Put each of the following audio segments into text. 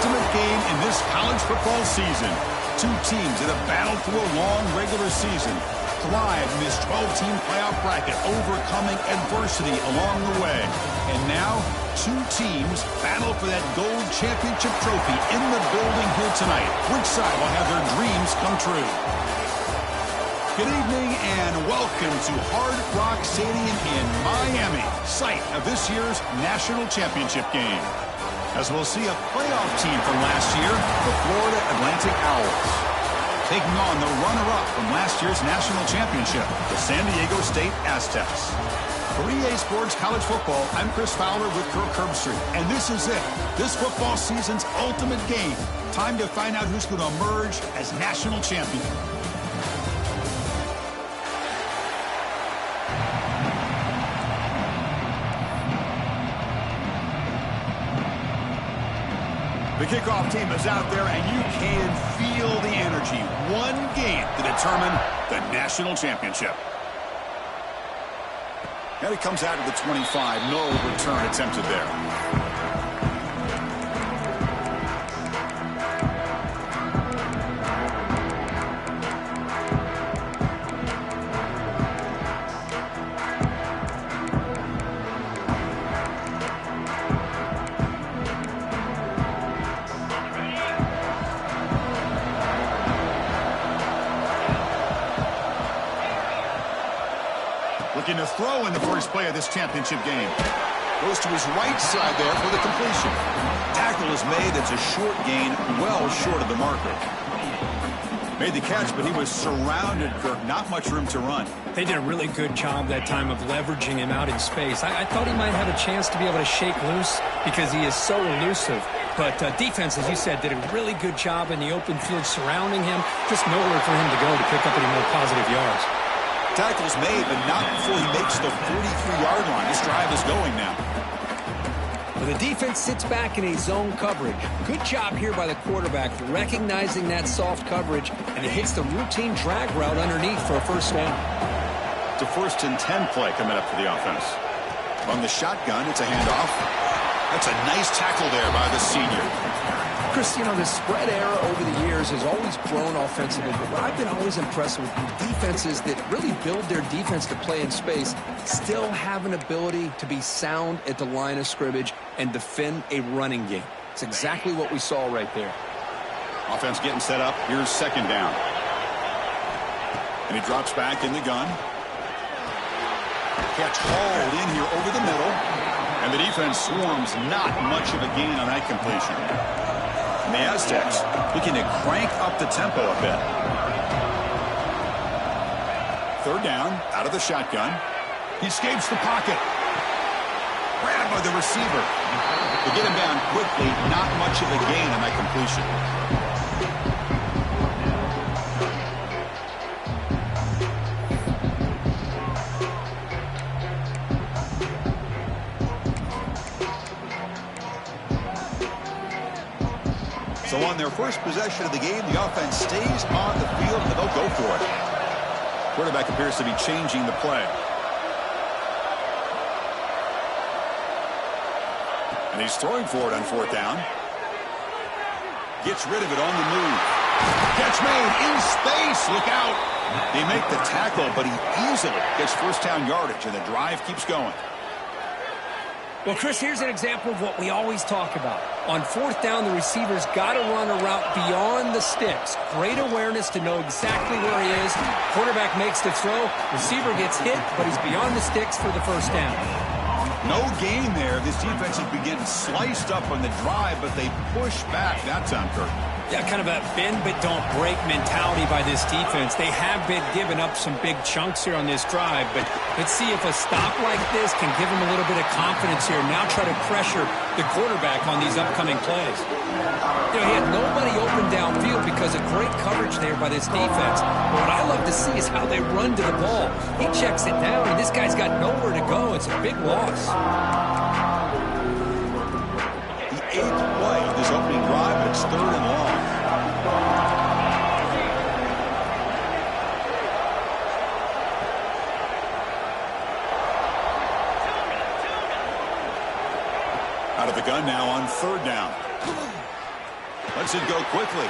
ultimate game in this college football season. Two teams that have battled through a long regular season, thrived in this 12-team playoff bracket, overcoming adversity along the way. And now, two teams battle for that gold championship trophy in the building here tonight. Which side will have their dreams come true? Good evening and welcome to Hard Rock Stadium in Miami, site of this year's national championship game. As we'll see a playoff team from last year, the Florida Atlantic Owls, taking on the runner-up from last year's national championship, the San Diego State Aztecs. For EA Sports College Football, I'm Chris Fowler with Kirk Herbstreit, and this is it. This football season's ultimate game. Time to find out who's going to emerge as national champion. The kickoff team is out there, and you can feel the energy. One game to determine the national championship. And it comes out of the 25. No return attempted there. Looking to throw in the first play of this championship game. Goes to his right side there for the completion. Tackle is made. It's a short gain, well short of the marker. Made the catch, but he was surrounded, Kirk. Not much room to run. They did a really good job that time of leveraging him out in space. I thought he might have a chance to be able to shake loose because he is so elusive. But defense, as you said, did a really good job in the open field surrounding him. Just nowhere for him to go to pick up any more positive yards. Tackle's made, but not before he makes the 43-yard line. This drive is going now. Well, the defense sits back in a zone coverage. Good job here by the quarterback, recognizing that soft coverage, and he hits the routine drag route underneath for a first down. It's a 1st and 10 play coming up for the offense. From the shotgun, it's a handoff. That's a nice tackle there by the senior. Chris, you know, the spread era over the years has always grown offensively, but what I've been always impressed with defenses that really build their defense to play in space still have an ability to be sound at the line of scrimmage and defend a running game. It's exactly what we saw right there. Offense getting set up. Here's 2nd down. And he drops back in the gun. Catch hauled in here over the middle. And the defense swarms. Not much of a gain on that completion. And the Aztecs looking to crank up the tempo a bit. 3rd down, out of the shotgun. He escapes the pocket. Grabbed by the receiver. They get him down quickly. Not much of a gain on that completion. So on their first possession of the game, the offense stays on the field and they'll go for it. Quarterback appears to be changing the play. And he's throwing for it on 4th down. Gets rid of it on the move. Catch made in space. Look out. They make the tackle, but he easily gets first down yardage, and the drive keeps going. Well, Chris, here's an example of what we always talk about. On 4th down, the receiver's got to run a route beyond the sticks. Great awareness to know exactly where he is. Quarterback makes the throw. Receiver gets hit, but he's beyond the sticks for the first down. No gain there. This defense has been getting sliced up on the drive, but they push back that time, Kirk. Yeah, kind of a bend but don't break mentality by this defense. They have been giving up some big chunks here on this drive, but let's see if a stop like this can give them a little bit of confidence here. Now try to pressure the quarterback on these upcoming plays. You know, he had nobody open downfield because of great coverage there by this defense. But what I love to see is how they run to the ball. He checks it down, and this guy's got nowhere to go. It's a big loss. The 8th play of this opening drive, but it's 3rd and long. Out of the gun now on 3rd down. Lets it go quickly.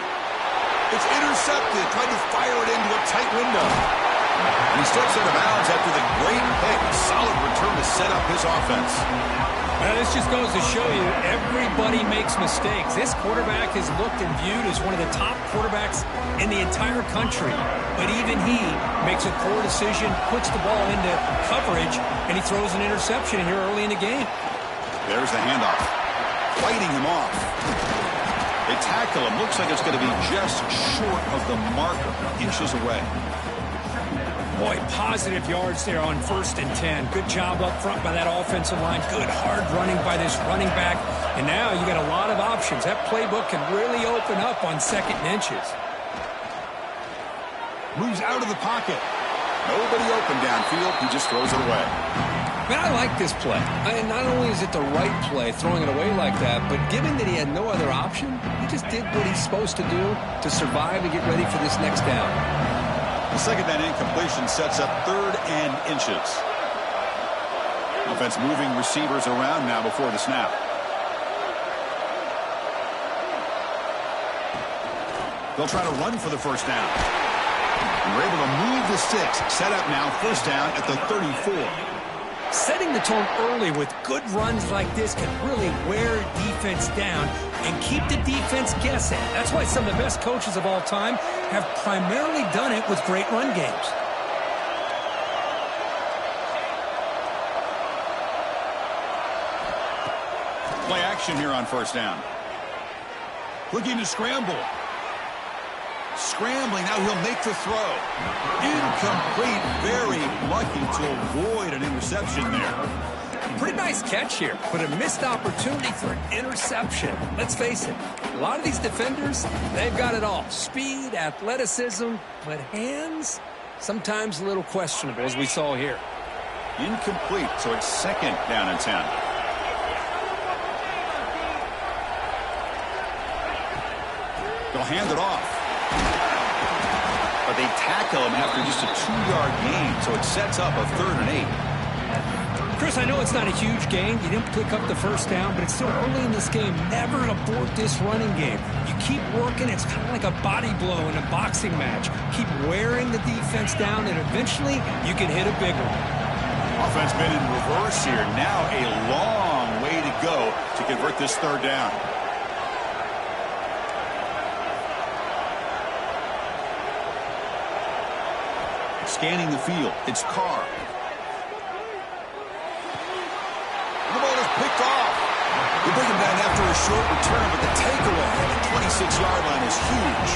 It's intercepted, trying to fire it into a tight window. And he steps out of bounds after the great pick. Solid return to set up his offense. Well, this just goes to show you everybody makes mistakes. This quarterback is looked and viewed as one of the top quarterbacks in the entire country. But even he makes a poor decision, puts the ball into coverage, and he throws an interception here early in the game. There's the handoff. Fighting him off. They tackle him. Looks like it's going to be just short of the marker, inches away. Boy, positive yards there on 1st and 10. Good job up front by that offensive line. Good hard running by this running back. And now you got a lot of options. That playbook can really open up on 2nd and inches. Moves out of the pocket. Nobody open downfield. He just throws it away. Man, I like this play. Not only is it the right play, throwing it away like that, but given that he had no other option, he just did what he's supposed to do to survive and get ready for this next down. The second down incompletion sets up 3rd and inches. Offense moving receivers around now before the snap. They'll try to run for the first down. And we're able to move the sticks. Set up now, 1st down at the 34. Setting the tone early with good runs like this can really wear defense down and keep the defense guessing. That's why some of the best coaches of all time have primarily done it with great run games. Play action here on 1st down. Looking to scramble. Scrambling, now he'll make the throw. Incomplete, very lucky to avoid an interception there. Pretty nice catch here, but a missed opportunity for an interception. Let's face it, a lot of these defenders, they've got it all. Speed, athleticism, but hands, sometimes a little questionable, as we saw here. Incomplete, so it's 2nd down and 10. They'll hand it off. But they tackle him after just a 2-yard gain, so it sets up a 3rd and 8. Chris, I know it's not a huge gain. You didn't pick up the 1st down, but it's still early in this game. Never abort this running game. You keep working. It's kind of like a body blow in a boxing match. Keep wearing the defense down, and eventually you can hit a big one. Offense been in reverse here. Now a long way to go to convert this 3rd down. Scanning the field. It's Carr. The ball is picked off. They bring him down after a short return, but the takeaway at the 26-yard line is huge.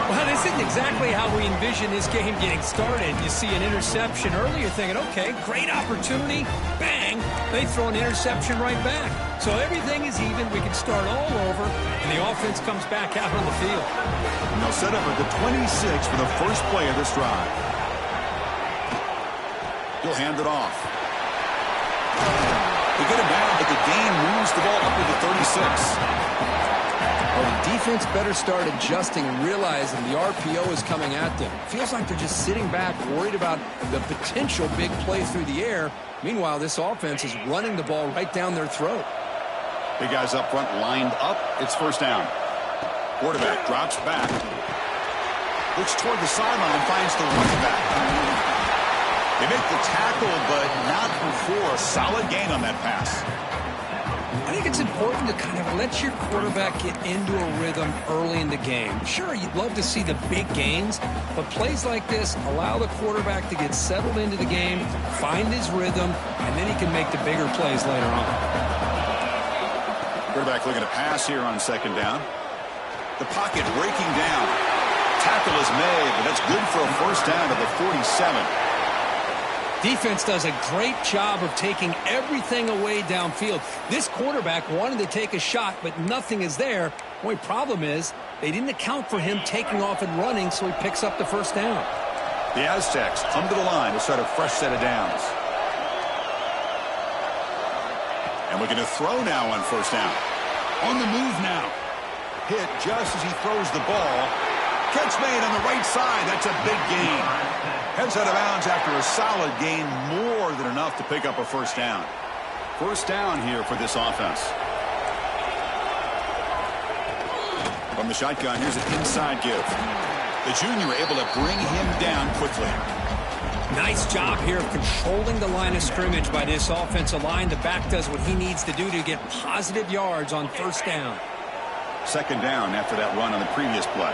Well, this isn't exactly how we envision this game getting started. You see an interception early, you're thinking, okay, great opportunity. Bang, they throw an interception right back. So everything is even. We can start all over, and the offense comes back out on the field. And they'll set up at the 26 for the first play of this drive. He'll hand it off. They get him down, but the gain moves the ball up to the 36. Well, the defense better start adjusting and realizing the RPO is coming at them. Feels like they're just sitting back, worried about the potential big play through the air. Meanwhile, this offense is running the ball right down their throat. Big guys up front lined up. It's 1st down. Quarterback drops back. Looks toward the sideline, finds the running back. They make the tackle, but not before a solid gain on that pass. I think it's important to kind of let your quarterback get into a rhythm early in the game. Sure, you'd love to see the big gains, but plays like this allow the quarterback to get settled into the game, find his rhythm, and then he can make the bigger plays later on. Quarterback looking to pass here on 2nd down. The pocket breaking down. Tackle is made, but that's good for a 1st down to the 47. Defense does a great job of taking everything away downfield. This quarterback wanted to take a shot, but nothing is there. The only problem is they didn't account for him taking off and running, so he picks up the 1st down. The Aztecs come to the line to start a fresh set of downs. And we're going to throw now on 1st down. On the move now. Hit just as he throws the ball. Catch made on the right side. That's a big gain. Heads out of bounds after a solid gain, more than enough to pick up a 1st down. 1st down here for this offense. From the shotgun, here's an inside give. The junior able to bring him down quickly. Nice job here of controlling the line of scrimmage by this offensive line. The back does what he needs to do to get positive yards on first down. Second down after that run on the previous play.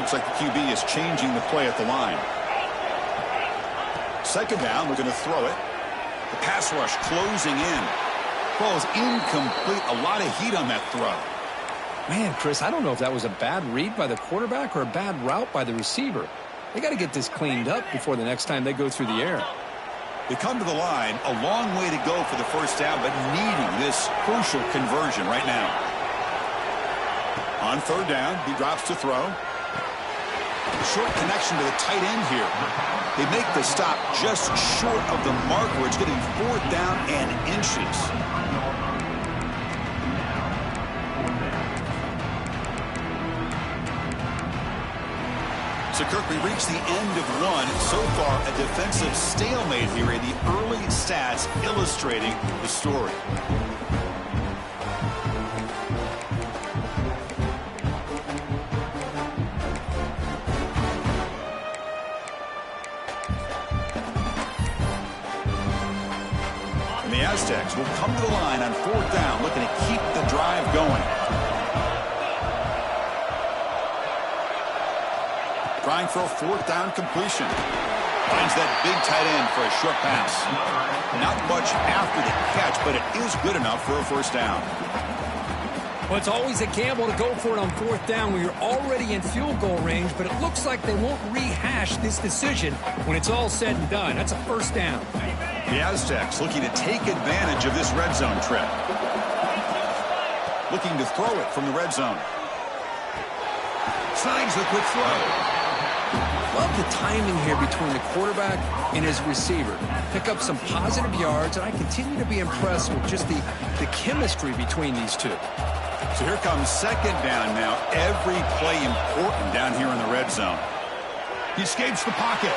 Looks like the QB is changing the play at the line. Second down, we're going to throw it. The pass rush closing in. Ball is incomplete. A lot of heat on that throw. Man, Chris, I don't know if that was a bad read by the quarterback or a bad route by the receiver. They got to get this cleaned up before the next time they go through the air. They come to the line, a long way to go for the first down, but needing this crucial conversion right now. On third down, he drops to throw. Short connection to the tight end here. They make the stop just short of the marker. It's getting fourth down and inches. So, Kirk, we reached the end of one. So far, a defensive stalemate here in the early stats illustrating the story. And the Aztecs will come to the line on fourth down, looking to keep the drive going. Trying for a fourth down completion. Finds that big tight end for a short pass. Not much after the catch, but it is good enough for a first down. Well, it's always a gamble to go for it on fourth down when you're already in field goal range, but it looks like they won't rehash this decision when it's all said and done. That's a first down. The Aztecs looking to take advantage of this red zone trip. Looking to throw it from the red zone. Signs the quick throw. Love the timing here between the quarterback and his receiver. Pick up some positive yards, and I continue to be impressed with just the chemistry between these two. So here comes second down now. Every play important down here in the red zone. He escapes the pocket.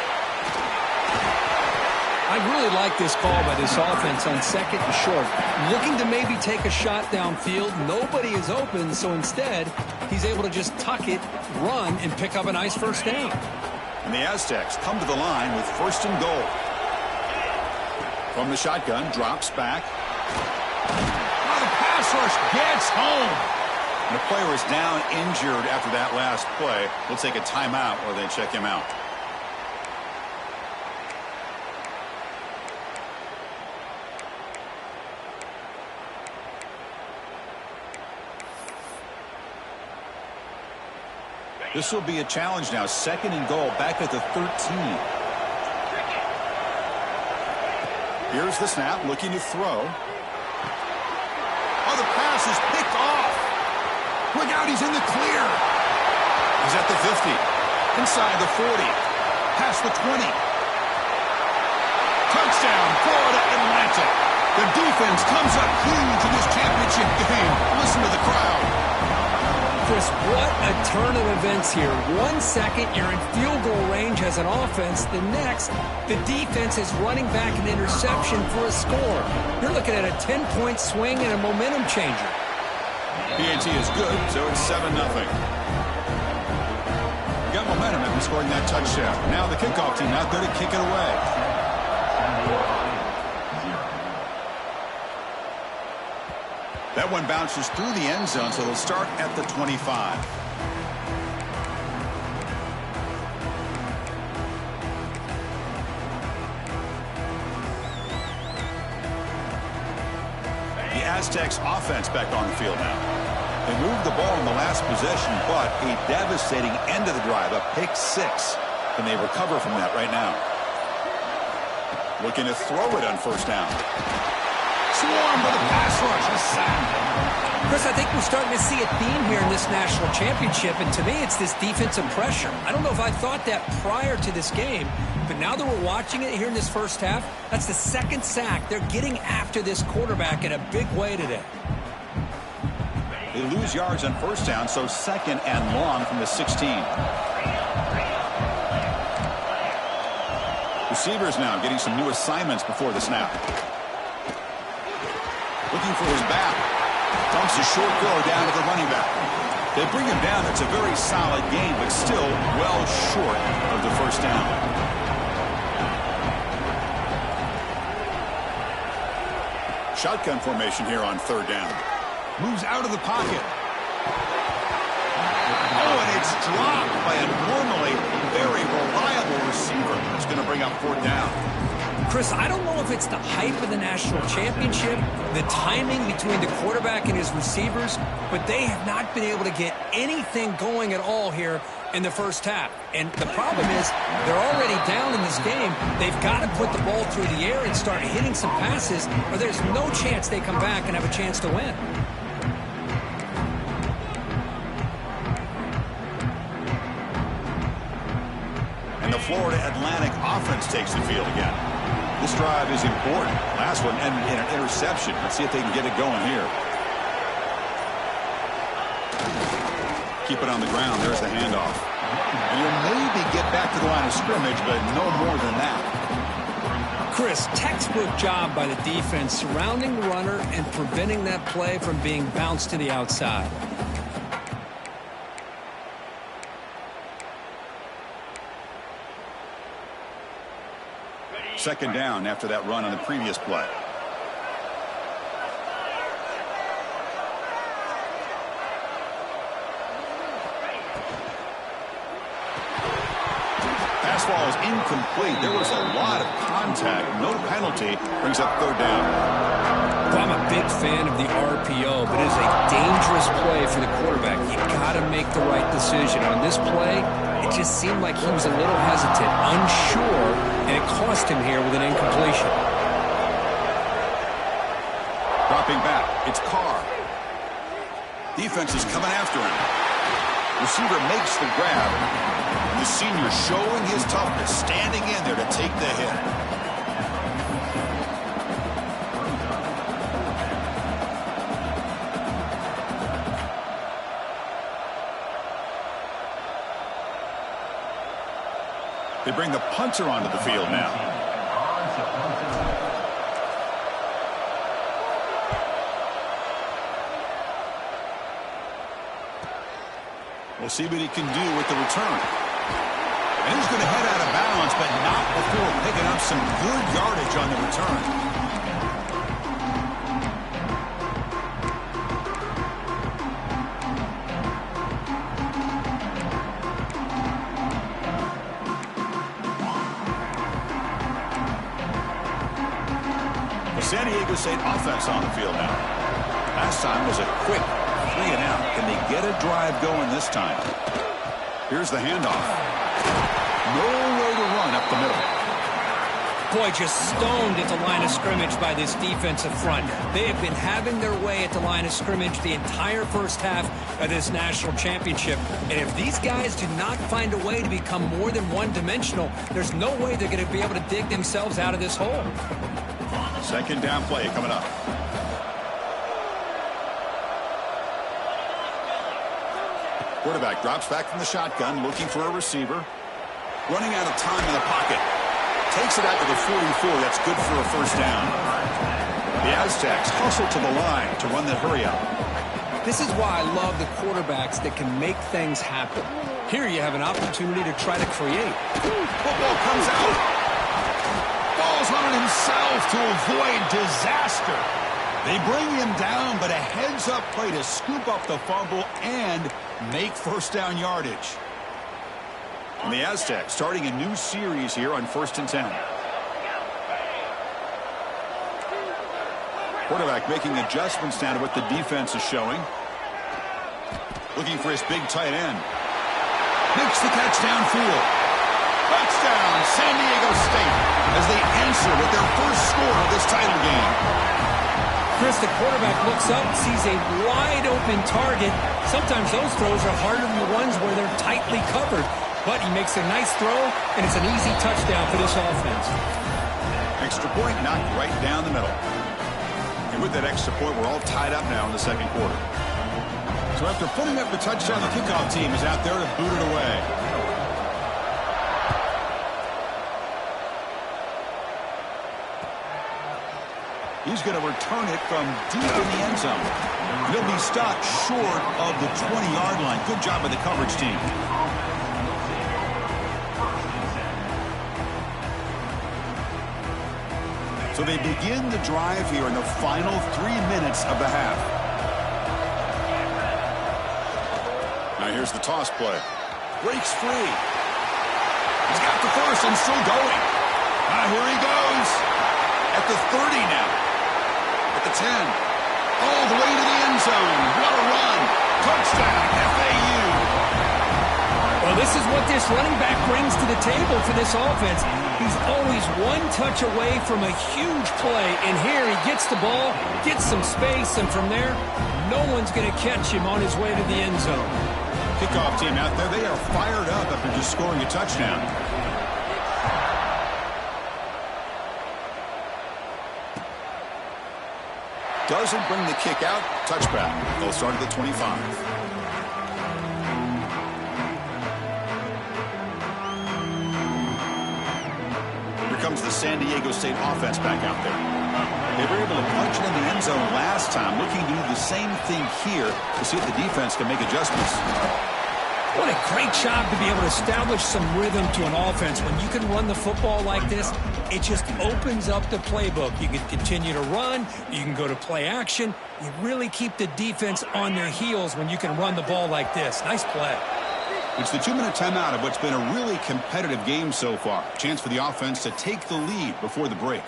I really like this call by this offense on second and short. Looking to maybe take a shot downfield. Nobody is open, so instead, he's able to just tuck it, run, and pick up a nice first down. And the Aztecs come to the line with first and goal. From the shotgun, drops back. Oh, the pass rush gets home. And the player is down injured after that last play. We'll take a timeout while they check him out. This will be a challenge now. Second and goal back at the 13. Here's the snap, looking to throw. Oh, the pass is picked off. Look out, he's in the clear. He's at the 50. Inside the 40. Past the 20. Touchdown, Florida Atlantic. The defense comes up huge in this championship game. Listen to the crowd. Chris, what a turn of events here. 1 second, you're in field goal range as an offense. The next, the defense is running back an interception for a score. You're looking at a 10-point swing and a momentum changer. PAT is good, so it's 7-0. Got momentum after scoring that touchdown. Now the kickoff team out there to kick it away. That one bounces through the end zone, so they'll start at the 25. The Aztecs offense back on the field now. They moved the ball in the last possession, but a devastating end of the drive, a pick six. And they recover from that right now. Looking to throw it on first down. Swarmed by the pass rush. A sack. Chris, I think we're starting to see a theme here in this national championship, and to me it's this defensive pressure. I don't know if I thought that prior to this game, but now that we're watching it here in this first half, that's the second sack. They're getting after this quarterback in a big way today. They lose yards on first down, so second and long from the 16. Receivers now getting some new assignments before the snap. Looking for his back. Dumps a short throw down to the running back. They bring him down. It's a very solid game, but still well short of the first down. Shotgun formation here on third down. Moves out of the pocket. Oh, and it's dropped by a normally very reliable receiver. That's going to bring up fourth down. Chris, I don't know if it's the hype of the national championship, the timing between the quarterback and his receivers, but they have not been able to get anything going at all here in the first half. And the problem is they're already down in this game. They've got to put the ball through the air and start hitting some passes, or there's no chance they come back and have a chance to win. And the Florida Atlantic offense takes the field again. This drive is important. Last one ended in an interception. Let's see if they can get it going here. Keep it on the ground. There's the handoff. And you'll maybe get back to the line of scrimmage, but no more than that. Chris, textbook job by the defense surrounding the runner and preventing that play from being bounced to the outside. Second down after that run on the previous play. Pass ball is incomplete. There was a lot of contact. No penalty. Brings up third down. I'm a big fan of the RPO, but it is a dangerous play for the quarterback. You got to make the right decision. On this play, it just seemed like he was a little hesitant, unsure, and it cost him here with an incompletion. Dropping back, it's Carr. Defense is coming after him. Receiver makes the grab. And the senior showing his toughness, standing in there to take the hit. They bring the punter onto the field now. We'll see what he can do with the return. And he's going to head out of bounds, but not before picking up some good yardage on the return. San Diego State offense on the field now. Last time was a quick 3-and-out. Can they get a drive going this time? Here's the handoff. Nowhere to run up the middle. Boy, just stoned at the line of scrimmage by this defensive front. They have been having their way at the line of scrimmage the entire first half of this national championship. And if these guys do not find a way to become more than one-dimensional, there's no way they're going to be able to dig themselves out of this hole. Second down play coming up. Quarterback drops back from the shotgun, looking for a receiver. Running out of time in the pocket. Takes it out to the 44. That's good for a first down. The Aztecs hustle to the line to run the hurry up. This is why I love the quarterbacks that can make things happen. Here you have an opportunity to try to create. Football comes out. Falls on it himself to avoid disaster. They bring him down, but a heads-up play to scoop up the fumble and make first down yardage. And the Aztecs starting a new series here on 1st and 10. Quarterback making adjustments now to what the defense is showing. Looking for his big tight end. Makes the catch downfield. Touchdown, San Diego State, as they answer with their first score of this title game. Chris, the quarterback looks up, sees a wide-open target. Sometimes those throws are harder than the ones where they're tightly covered. But he makes a nice throw, and it's an easy touchdown for this offense. Extra point knocked right down the middle. And with that extra point, we're all tied up now in the second quarter. So after putting up the touchdown, the kickoff team is out there to boot it away. He's going to return it from deep in the end zone. He'll be stopped short of the 20-yard line. Good job by the coverage team. So they begin the drive here in the final 3 minutes of the half. Now here's the toss play. Breaks free. He's got the first and still going. Here he goes. At the 30 now. At the 10. All the way to the end zone. What a run. Touchdown, FAU. Well, this is what this running back brings to the table for this offense. He's always one touch away from a huge play. And here he gets the ball, gets some space, and from there, no one's going to catch him on his way to the end zone. Kickoff team out there, they are fired up after just scoring a touchdown. Doesn't bring the kick out. Touchback. They'll start at the 25. Here comes the San Diego State offense back out there. They were able to punch it in the end zone last time. Looking to do the same thing here to see if the defense can make adjustments. What a great job to be able to establish some rhythm to an offense. When you can run the football like this, it just opens up the playbook. You can continue to run. You can go to play action. You really keep the defense on their heels when you can run the ball like this. Nice play. It's the 2-minute timeout of what's been a really competitive game so far. Chance for the offense to take the lead before the break.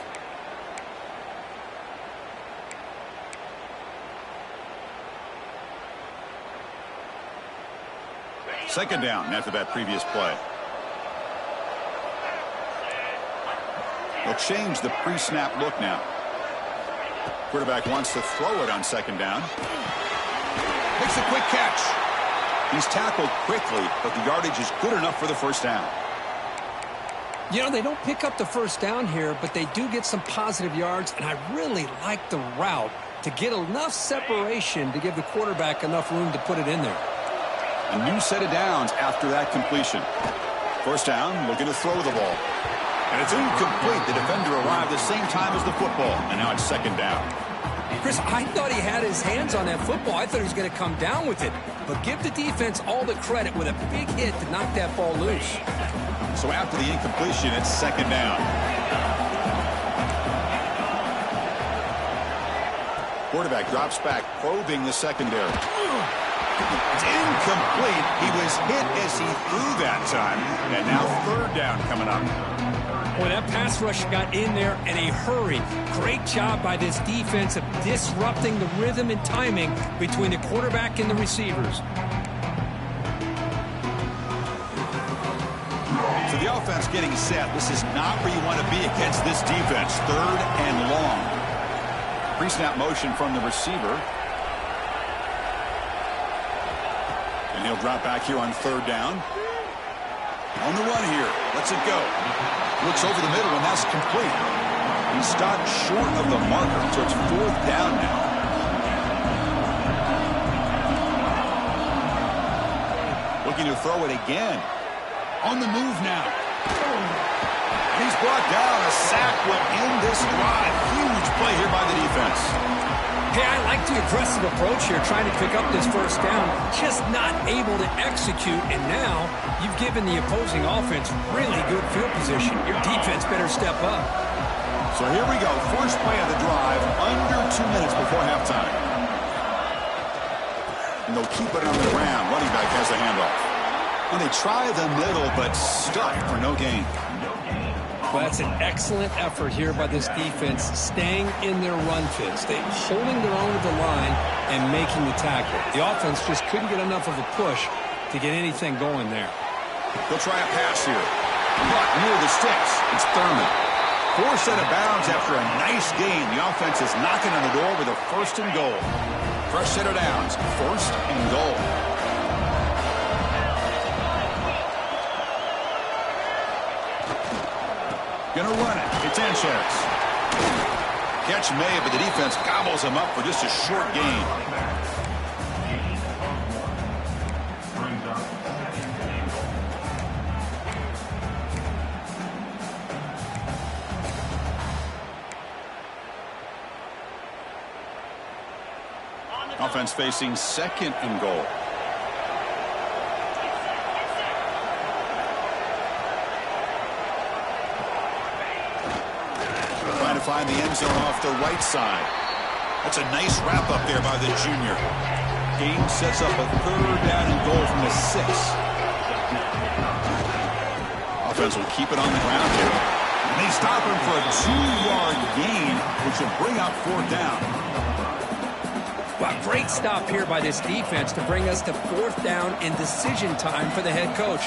Second down after that previous play. They'll change the pre-snap look now. Quarterback wants to throw it on second down. Makes a quick catch. He's tackled quickly, but the yardage is good enough for the first down. You know, they don't pick up the first down here, but they do get some positive yards, and I really like the route to get enough separation to give the quarterback enough room to put it in there. A new set of downs after that completion. First down, looking to throw the ball. And it's incomplete. The defender arrived the same time as the football, and now it's second down. Chris, I thought he had his hands on that football. I thought he was going to come down with it. But give the defense all the credit with a big hit to knock that ball loose. So after the incompletion, it's second down. Quarterback drops back, probing the secondary. It's incomplete. He was hit as he threw that time. And now third down coming up. Boy, that pass rush got in there in a hurry. Great job by this defense of disrupting the rhythm and timing between the quarterback and the receivers. So the offense getting set. This is not where you want to be against this defense. Third and long. Pre-snap motion from the receiver. And he'll drop back here on third down. On the run here. Lets it go. Looks over the middle, and that's complete. He stopped short of the marker, so it's fourth down now. Looking to throw it again. On the move now. He's brought down. A sack will end this drive. Huge play here by the defense. Hey, I like the aggressive approach here, trying to pick up this first down, just not able to execute, and now you've given the opposing offense really good field position. Your defense better step up. So here we go, first play of the drive, under 2 minutes before halftime. And they'll keep it on the ground. Running back has a handoff. And they try the middle, but stuck for no gain. Well, that's an excellent effort here by this defense, staying in their run fits. They're holding their own at the line and making the tackle. The offense just couldn't get enough of a push to get anything going there. They'll try a pass here. But near the sticks, it's Thurman. Forced out of bounds after a nice gain. The offense is knocking on the door with a first and goal. Fresh set of downs, first and goal. Gonna run it. It's Sanchez. Catch made, but the defense gobbles him up for just a short gain. Offense facing 2nd and goal. Trying to find the end zone off the right side. That's a nice wrap up there by the junior. Gain sets up a 3rd down and goal from the 6. Offense will keep it on the ground here. And they stop him for a 2-yard gain, which will bring up 4th down. Well, great stop here by this defense to bring us to 4th down and decision time for the head coach.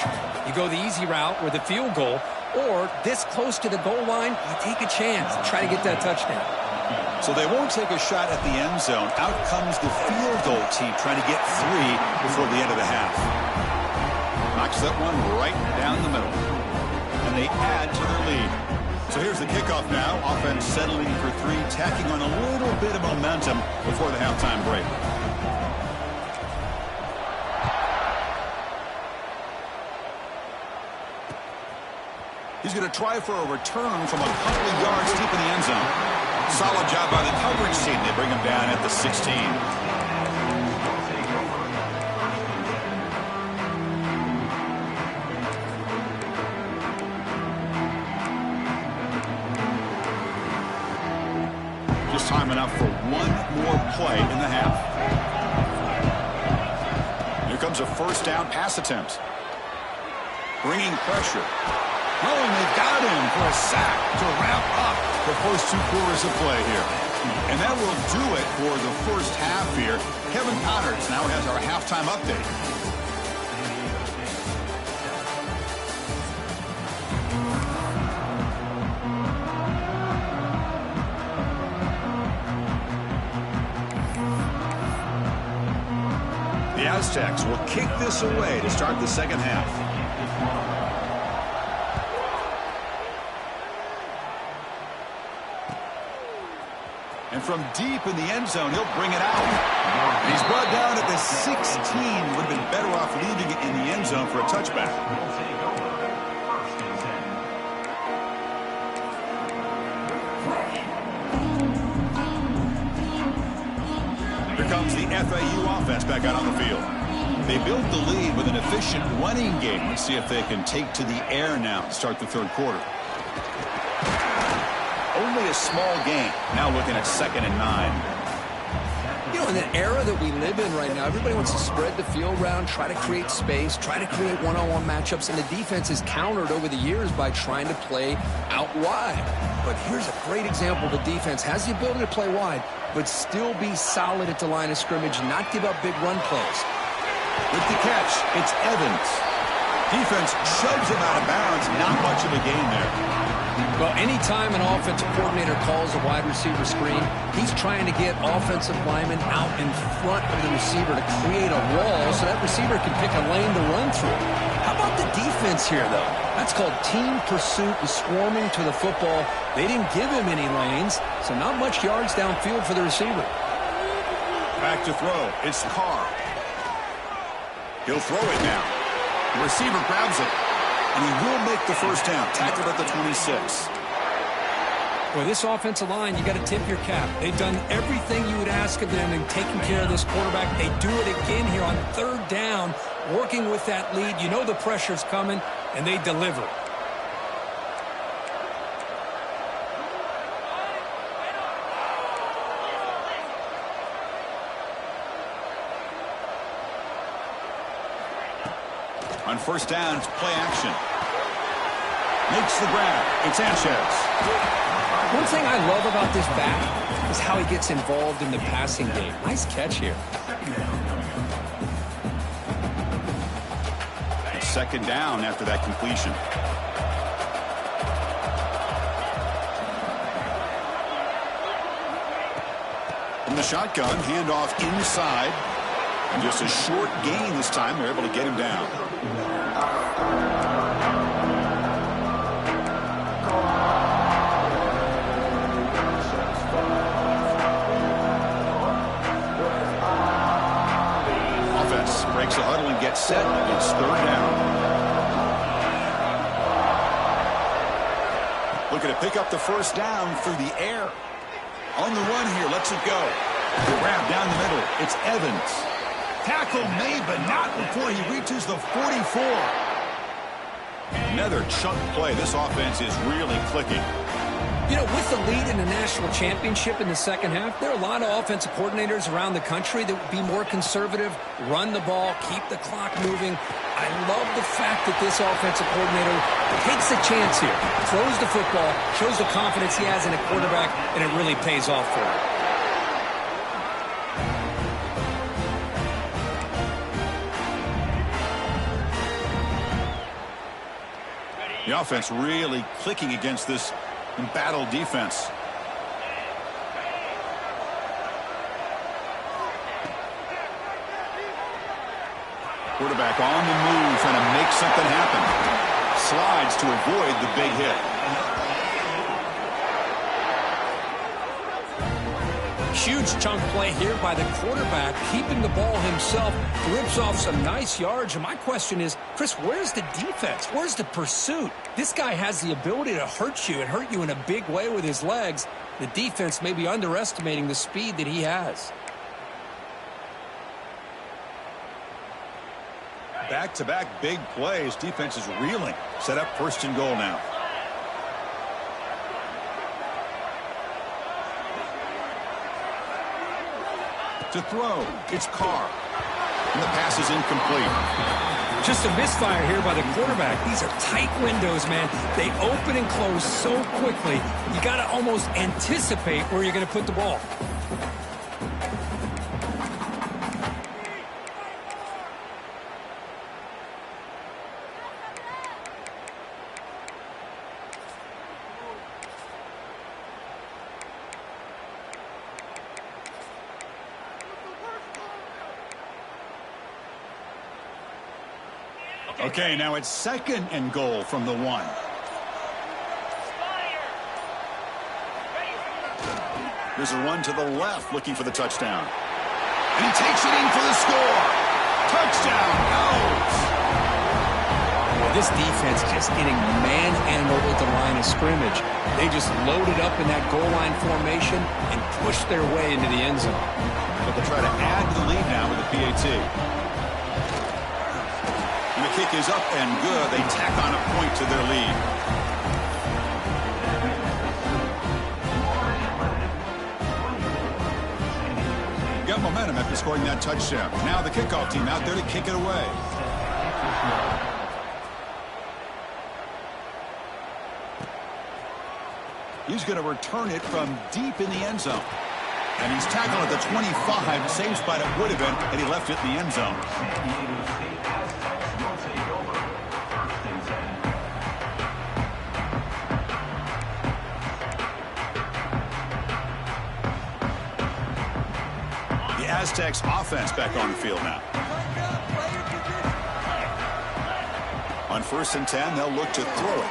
You go the easy route with a field goal, or this close to the goal line, you take a chance to try to get that touchdown. So they won't take a shot at the end zone. Out comes the field goal team trying to get 3 before the end of the half. Knocks that one right down the middle. And they add to their lead. So here's the kickoff now. Offense settling for 3, tacking on a little bit of momentum before the halftime break. He's going to try for a return from a couple of yards deep in the end zone. Solid job by the coverage team. They bring him down at the 16. Just time enough for one more play in the half. Here comes a 1st down pass attempt. Bringing pressure. Oh, and they've got him for a sack to wrap up the first 2 quarters of play here. And that will do it for the first half here. Kevin Connors now has our halftime update. The Aztecs will kick this away to start the second half. And from deep in the end zone, he'll bring it out. He's brought down at the 16. Would have been better off leaving it in the end zone for a touchback. Here comes the FAU offense back out on the field. They built the lead with an efficient running game. Let's see if they can take to the air now to start the 3rd quarter. Only a small gain. Now looking at 2nd and 9. You know, in the era that we live in right now, everybody wants to spread the field around, try to create space, try to create one-on-one matchups, and the defense is countered over the years by trying to play out wide. But here's a great example. The defense has the ability to play wide, but still be solid at the line of scrimmage, not give up big run plays. With the catch, it's Evans. Defense shoves him out of bounds. Not much of a gain there. Well, anytime an offensive coordinator calls a wide receiver screen, he's trying to get offensive linemen out in front of the receiver to create a wall so that receiver can pick a lane to run through. How about the defense here, though? That's called team pursuit and swarming to the football. They didn't give him any lanes, so not much yards downfield for the receiver. Back to throw. It's Carr. He'll throw it now. The receiver grabs it. And he will make the first down. Tackled at the 26. Well, this offensive line, you got to tip your cap. They've done everything you would ask of them in taking care of this quarterback. They do it again here on 3rd down, working with that lead. You know the pressure's coming, and they deliver. On 1st down, it's play action. Makes the grab. It's Sanchez. One thing I love about this back is how he gets involved in the passing game. Nice catch here. It's 2nd down after that completion. From the shotgun, handoff inside. And just a short gain this time. They're able to get him down. Offense breaks the huddle and gets set. It's 3rd down. Looking to pick up the 1st down through the air. On the run here, lets it go. Grab down the middle. It's Evans. Tackle made, but not before he reaches the 44. Another chunk play. This offense is really clicking. You know, with the lead in the national championship in the second half, there are a lot of offensive coordinators around the country that would be more conservative, run the ball, keep the clock moving. I love the fact that this offensive coordinator takes a chance here, throws the football, shows the confidence he has in a quarterback, and it really pays off for him. The offense really clicking against this embattled defense. Quarterback on the move, trying to make something happen. Slides to avoid the big hit. Huge chunk play here by the quarterback, keeping the ball himself, rips off some nice yards. And my question is, Chris, where's the defense? Where's the pursuit? This guy has the ability to hurt you and hurt you in a big way with his legs. The defense may be underestimating the speed that he has. Back-to-back big plays. Defense is reeling. Set up first and goal now. To throw, it's Carr. And the pass is incomplete. Just a misfire here by the quarterback. These are tight windows, man. They open and close so quickly. You got to almost anticipate where you're going to put the ball. Okay, now it's second and goal from the 1. There's a run to the left looking for the touchdown. And he takes it in for the score. Touchdown goes. Well, this defense just getting manhandled at the line of scrimmage. They just loaded up in that goal line formation and pushed their way into the end zone. But they'll try to add to the lead now with the PAT. And the kick is up and good. They tack on a point to their lead. Got momentum after scoring that touchdown. Now the kickoff team out there to kick it away. He's going to return it from deep in the end zone. And he's tackled at the 25, same spot it would have been, and he left it in the end zone. The Aztecs offense back on the field now. On 1st and 10, they'll look to throw it.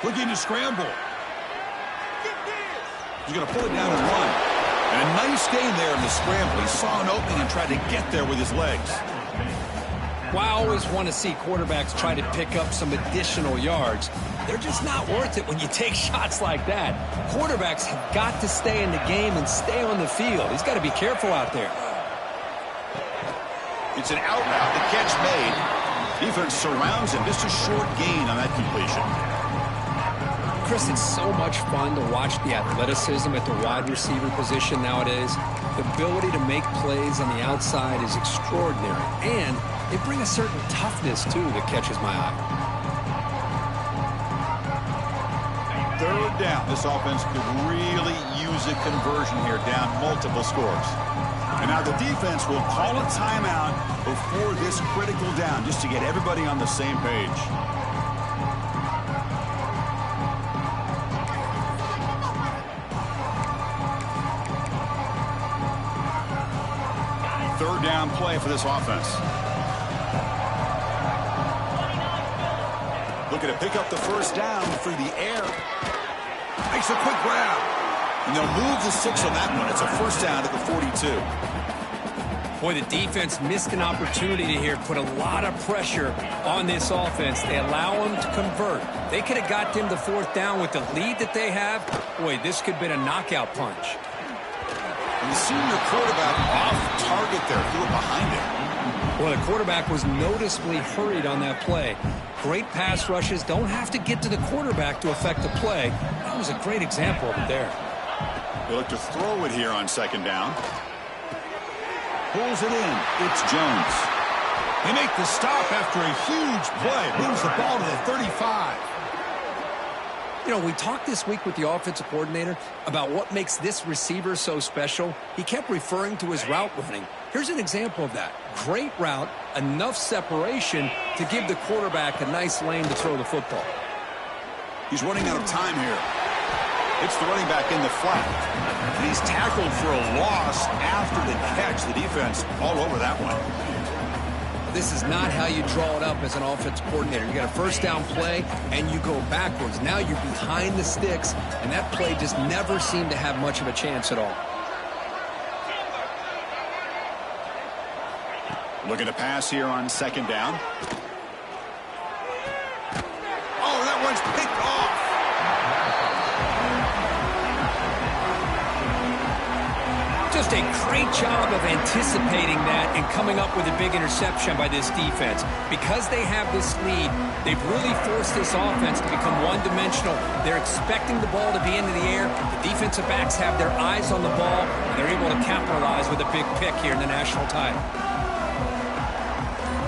Looking to scramble. He's going to pull it down and run. And a nice gain there in the scramble. He saw an opening and tried to get there with his legs. Well, I always want to see quarterbacks try to pick up some additional yards. They're just not worth it when you take shots like that. Quarterbacks have got to stay in the game and stay on the field. He's got to be careful out there. It's an out route. The catch made. Defense surrounds him. Just a short gain on that completion. Chris, it's so much fun to watch the athleticism at the wide receiver position nowadays. The ability to make plays on the outside is extraordinary. And they bring a certain toughness, too, that catches my eye. 3rd down. This offense could really use a conversion here, down multiple scores. And now the defense will call a timeout before this critical down, just to get everybody on the same page. Third down play for this offense. Looking to pick up the first down through the air. Makes a quick grab. And they'll move the 6 on that one. It's a first down at the 42. Boy, the defense missed an opportunity here, put a lot of pressure on this offense. They allow them to convert. They could have got them the 4th down with the lead that they have. Boy, this could have been a knockout punch. And the senior quarterback off target there, threw it behind him. Well, the quarterback was noticeably hurried on that play. Great pass rushes don't have to get to the quarterback to affect the play. That was a great example of it there. They look to throw it here on second down. Pulls it in. It's Jones. They make the stop after a huge play. Moves the ball to the 35. You know, we talked this week with the offensive coordinator about what makes this receiver so special. He kept referring to his route running. Here's an example of that. Great route, enough separation to give the quarterback a nice lane to throw the football. He's running out of time here. It's the running back in the flat. And he's tackled for a loss after the catch. The defense all over that one. This is not how you draw it up as an offensive coordinator. You got a first down play, and you go backwards. Now you're behind the sticks, and that play just never seemed to have much of a chance at all. Looking to pass here on second down. Oh, that one's picked off. Just a great job of anticipating that and coming up with a big interception by this defense. Because they have this lead, they've really forced this offense to become one-dimensional. They're expecting the ball to be into the air. The defensive backs have their eyes on the ball, and they're able to capitalize with a big pick here in the national title.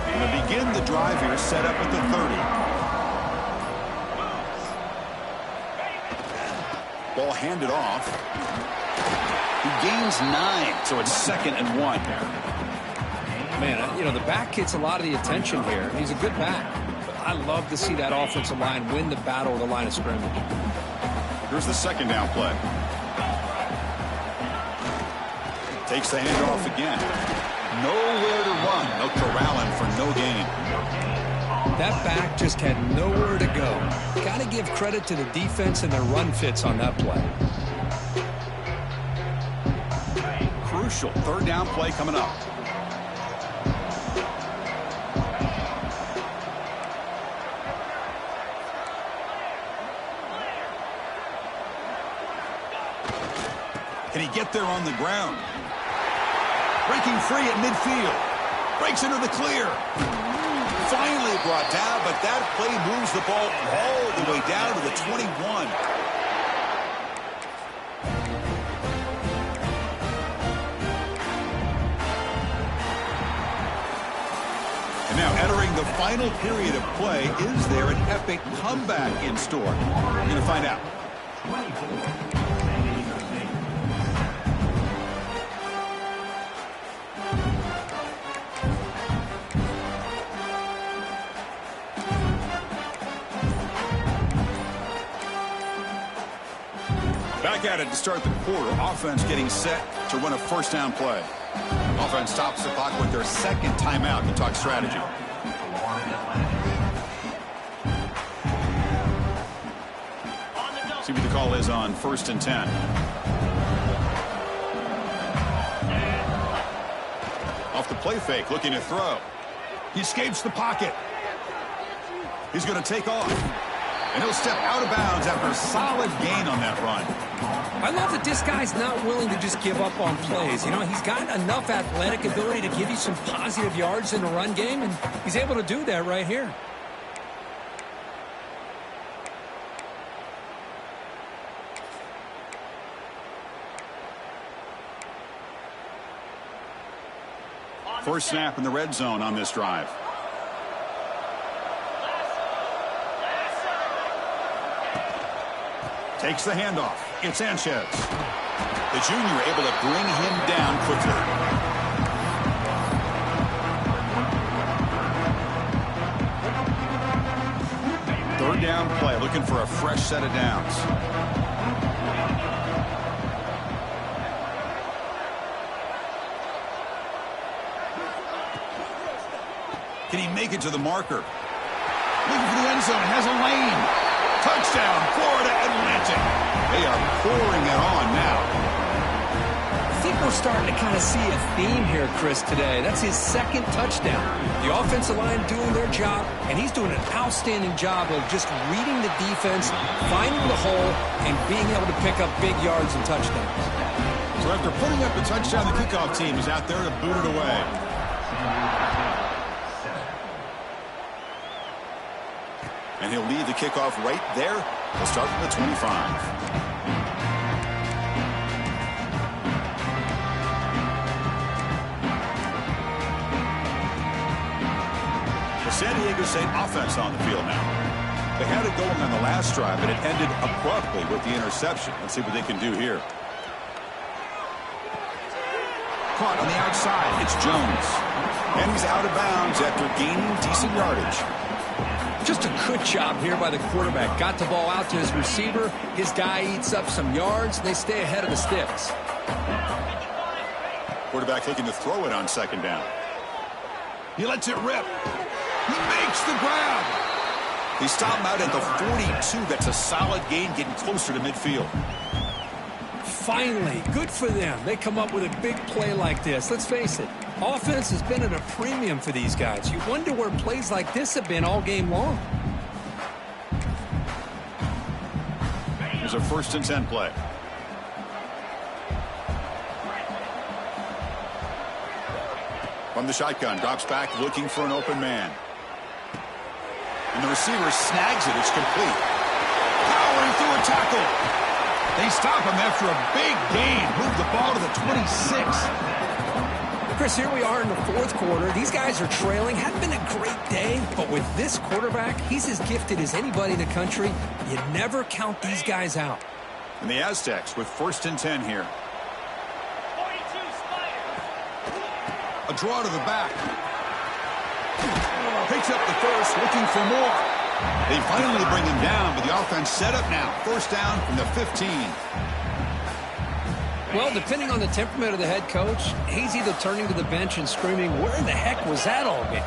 Going to begin the drive here, set up at the 30. Ball handed off. He gains 9, so it's 2nd and 1. Man, you know, the back gets a lot of the attention here. He's a good back. But I love to see that offensive line win the battle of the line of scrimmage. Here's the second down play. Takes the handoff again. Nowhere to run. They'll corral him for no gain. That back just had nowhere to go. Got to give credit to the defense and their run fits on that play. Crucial third down play coming up. Can he get there on the ground? Breaking free at midfield. Breaks into the clear. Finally brought down, but that play moves the ball all the way down to the 21. And now entering the final period of play, is there an epic comeback in store? We're going to find out. Back at it to start the quarter. Offense getting set to run a first down play. Offense stops the clock with their second timeout to talk strategy. See what the call is on 1st and 10. Off the play fake, looking to throw. He escapes the pocket. He's going to take off. And he'll step out of bounds after a solid gain on that run. I love that this guy's not willing to just give up on plays. You know, he's got enough athletic ability to give you some positive yards in the run game, and he's able to do that right here. First snap in the red zone on this drive. Takes the handoff. It's Sanchez. The junior able to bring him down quickly. Third down play, looking for a fresh set of downs. Can he make it to the marker? Looking for the end zone. Has a lane. Touchdown, Florida Atlantic. They are pouring it on now. I think we're starting to kind of see a theme here, Chris, today. That's his second touchdown. The offensive line doing their job, and he's doing an outstanding job of just reading the defense, finding the hole, and being able to pick up big yards and touchdowns. So after putting up the touchdown, the kickoff team is out there to boot it away. And he'll lead the kickoff right there. He'll start from the 25. San Diego State offense on the field now. They had it going on the last drive, but it ended abruptly with the interception. Let's see what they can do here. Caught on the outside. It's Jones. And he's out of bounds after gaining decent yardage. Just a good job here by the quarterback. Got the ball out to his receiver. His guy eats up some yards. They stay ahead of the sticks. Quarterback looking to throw it on second down. He lets it rip. He makes the grab. He stopped him out at the 42. That's a solid gain, getting closer to midfield. Finally, good for them. They come up with a big play like this. Let's face it, offense has been at a premium for these guys. You wonder where plays like this have been all game long. Here's a 1st and 10 play. From the shotgun, drops back looking for an open man. And the receiver snags it. It's complete. Powering through a tackle. They stop him after a big gain. Move the ball to the 26. Chris, here we are in the 4th quarter. These guys are trailing. Hadn't been a great day, but with this quarterback, he's as gifted as anybody in the country. You never count these guys out. And the Aztecs with 1st and 10 here. A draw to the back. Picks up the first, looking for more. They finally bring him down, but the offense set up now. 1st down from the 15. Well, depending on the temperament of the head coach, he's either turning to the bench and screaming, where in the heck was that all game?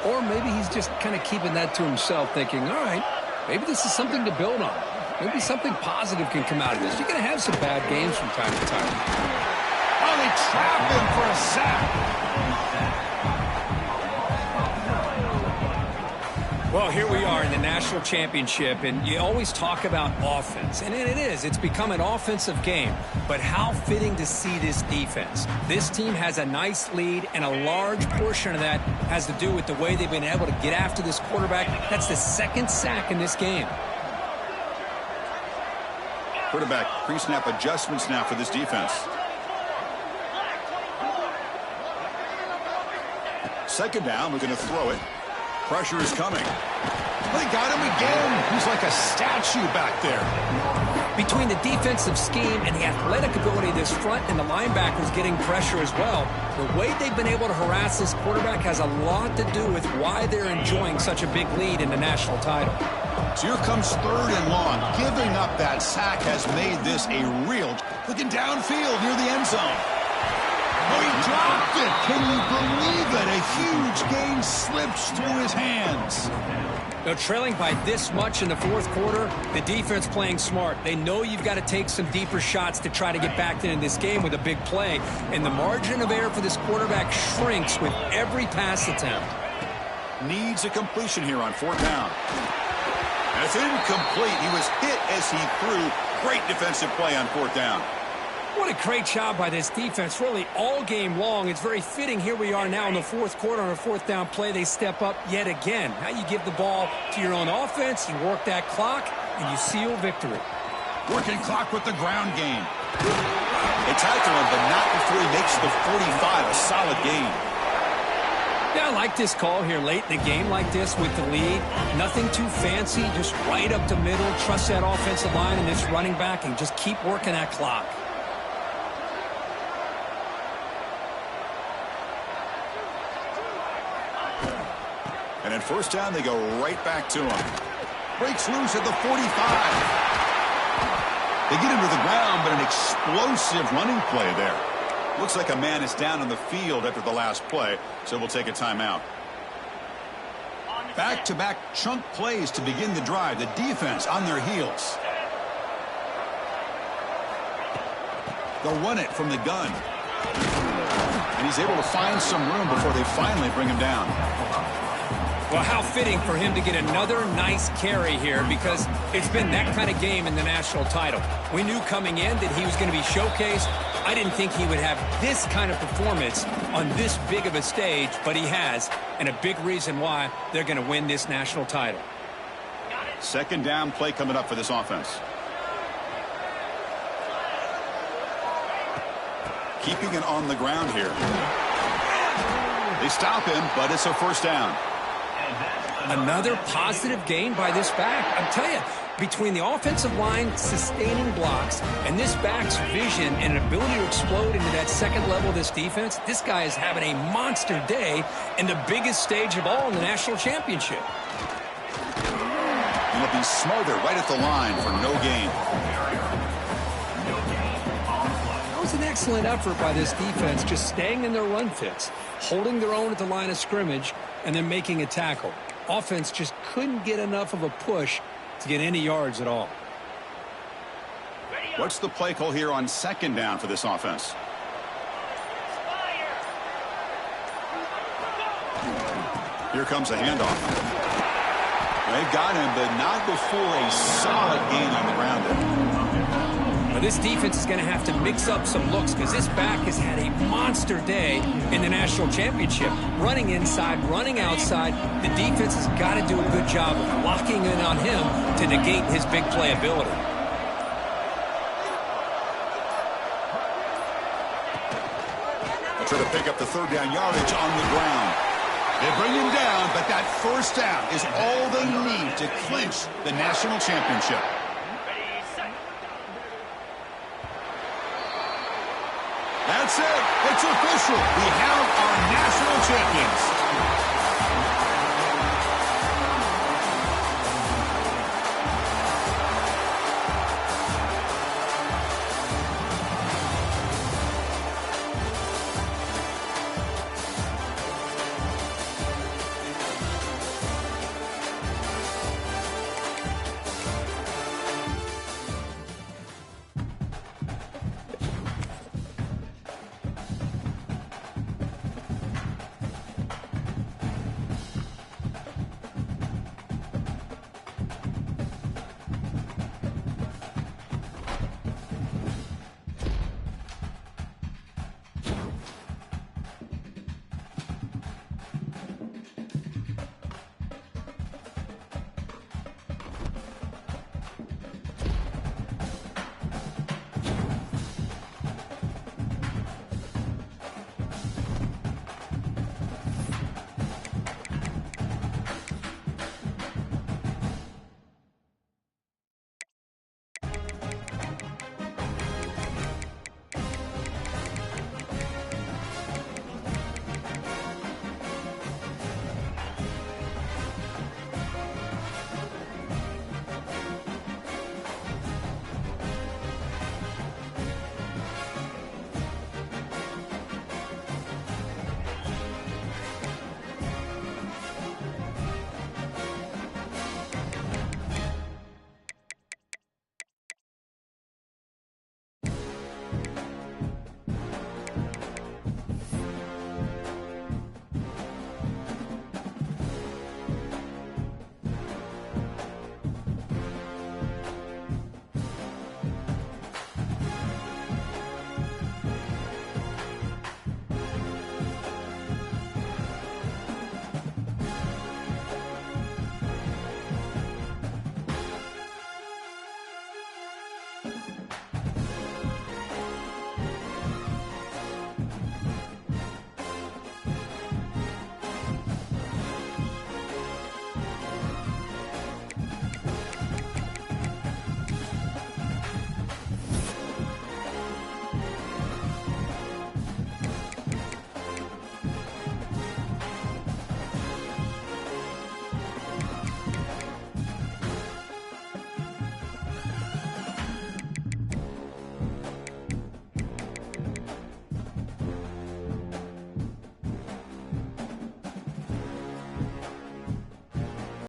Or maybe he's just kind of keeping that to himself, thinking, all right, maybe this is something to build on. Maybe something positive can come out of this. You're going to have some bad games from time to time. Oh, they trap him for a sack. Well, here we are in the national championship, and you always talk about offense. And it is. It's become an offensive game. But how fitting to see this defense. This team has a nice lead, and a large portion of that has to do with the way they've been able to get after this quarterback. That's the 2nd sack in this game. Quarterback pre-snap adjustments now for this defense. 2nd down, we're going to throw it. Pressure is coming. They got him again. He's like a statue back there. Between the defensive scheme and the athletic ability of this front and the linebackers getting pressure as well, the way they've been able to harass this quarterback has a lot to do with why they're enjoying such a big lead in the national title. So here comes 3rd and long. Giving up that sack has made this a real... Looking downfield near the end zone. Oh, he dropped it. Can you believe it? A huge gain slips through his hands. They're trailing by this much in the 4th quarter. The defense playing smart. They know you've got to take some deeper shots to try to get back into this game with a big play. And the margin of error for this quarterback shrinks with every pass attempt. Needs a completion here on 4th down. And it's incomplete. He was hit as he threw. Great defensive play on 4th down. What a great job by this defense, really all game long. It's very fitting. Here we are now in the 4th quarter on a 4th down play. They step up yet again. Now you give the ball to your own offense, you work that clock, and you seal victory. Working clock with the ground game. They tackle him, but not before he makes the 45. A solid gain. Yeah, I like this call here late in the game like this with the lead. Nothing too fancy, just right up the middle. Trust that offensive line and this running back and just keep working that clock. And at 1st down, they go right back to him. Breaks loose at the 45. They get him to the ground, but an explosive running play there. Looks like a man is down on the field after the last play, so we'll take a timeout. Back-to-back chunk plays to begin the drive. The defense on their heels. They'll run it from the gun. And he's able to find some room before they finally bring him down. Well, how fitting for him to get another nice carry here, because it's been that kind of game in the national title. We knew coming in that he was going to be showcased. I didn't think he would have this kind of performance on this big of a stage, but he has, and a big reason why they're going to win this national title. Second down play coming up for this offense. Keeping it on the ground here. They stop him, but it's a first down. Another positive gain by this back. I'm telling you, between the offensive line sustaining blocks and this back's vision and ability to explode into that second level of this defense, this guy is having a monster day in the biggest stage of all in the national championship. And he'll be smothered right at the line for no gain. That was an excellent effort by this defense, just staying in their run fits, holding their own at the line of scrimmage, and then making a tackle. Offense just couldn't get enough of a push to get any yards at all. What's the play call here on second down for this offense? Here comes a handoff. They've got him, but not before a solid gain on the ground there. Now this defense is going to have to mix up some looks, because this back has had a monster day in the national championship. Running inside, running outside. The defense has got to do a good job of locking in on him to negate his big play ability. They'll try to pick up the third down yardage on the ground. They bring him down, but that first down is all they need to clinch the national championship. That's it. It's official. We have our national champions.